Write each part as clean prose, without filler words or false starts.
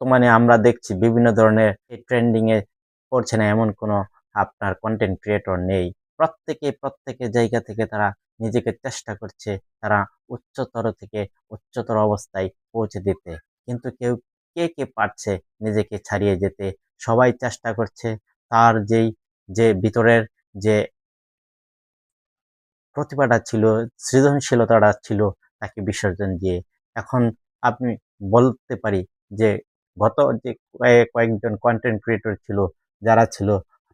বর্তমানে আমরা দেখছি বিভিন্ন ধরনের ট্রেন্ডিং এ পড়ছে না এমন কোনো আপনার কন্টেন্ট ক্রিয়েটর নেই। প্রত্যেকে জায়গা থেকে তারা নিজেকে চেষ্টা করছে তারা উচ্চতর থেকে উচ্চতর অবস্থায় পৌঁছে দিতে। কিন্তু কে পারছে নিজেকে ছাড়িয়ে যেতে? সবাই চেষ্টা করছে তার যে ভিতরের যে প্রতিভাটা ছিল, সৃজনশীলতাটা ছিল তাকে বিসর্জন দিয়ে। এখন আপনি বলতে পারি যে গত যে কয়েকজন কনটেন্ট ক্রিয়েটর ছিল, যারা ছিল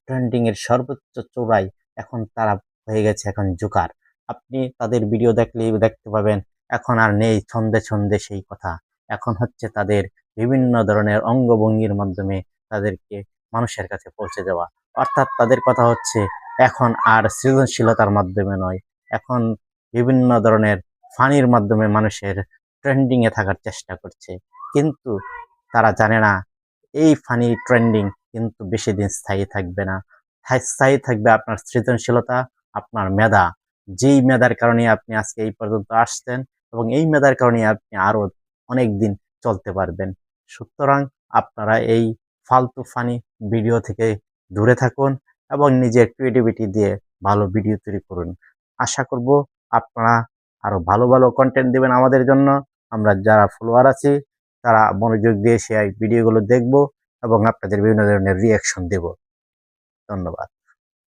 ট্রেন্ডিং এর সর্বোচ্চ চূড়ায়, এখন তারা হয়ে গেছে এখন জোকার। আপনি তাদের ভিডিও দেখলেই দেখতে পাবেন এখন আর নেই ছন্দে সেই কথা। এখন হচ্ছে তাদের বিভিন্ন ধরনের অঙ্গভঙ্গির মাধ্যমে তাদেরকে মানুষের কাছে পৌঁছে দেওয়া। অর্থাৎ তাদের কথা হচ্ছে এখন আর সৃজনশীলতার মাধ্যমে নয়, এখন বিভিন্ন ধরনের ফানির মাধ্যমে মানুষের ট্রেন্ডিং এ থাকার চেষ্টা করছে। কিন্তু তারা জানে না এই ফানি ট্রেন্ডিং কিন্তু বেশি দিন স্থায়ী থাকবে না। স্থায়ী থাকবে আপনার সৃজনশীলতা, আপনার মেধা। যেই মেধার কারণে আপনি আজকে এই পর্যন্ত আসছেন এবং এই মেধার কারণে আপনি আরো অনেক দিন চলতে পারবেন। সুতরাং আপনারা এই ফালতু ফানি ভিডিও থেকে দূরে থাকুন এবং নিজের ক্রিয়েটিভিটি দিয়ে ভালো ভিডিও তৈরি করুন। আশা করব আপনারা আরো ভালো কন্টেন্ট দিবেন আমাদের জন্য। আমরা যারা ফলোয়ার আছি তারা মনোযোগ দিয়ে সেই ভিডিওগুলো দেখব এবং আপনাদের বিভিন্ন ধরনের রিঅ্যাকশন দেব। ধন্যবাদ।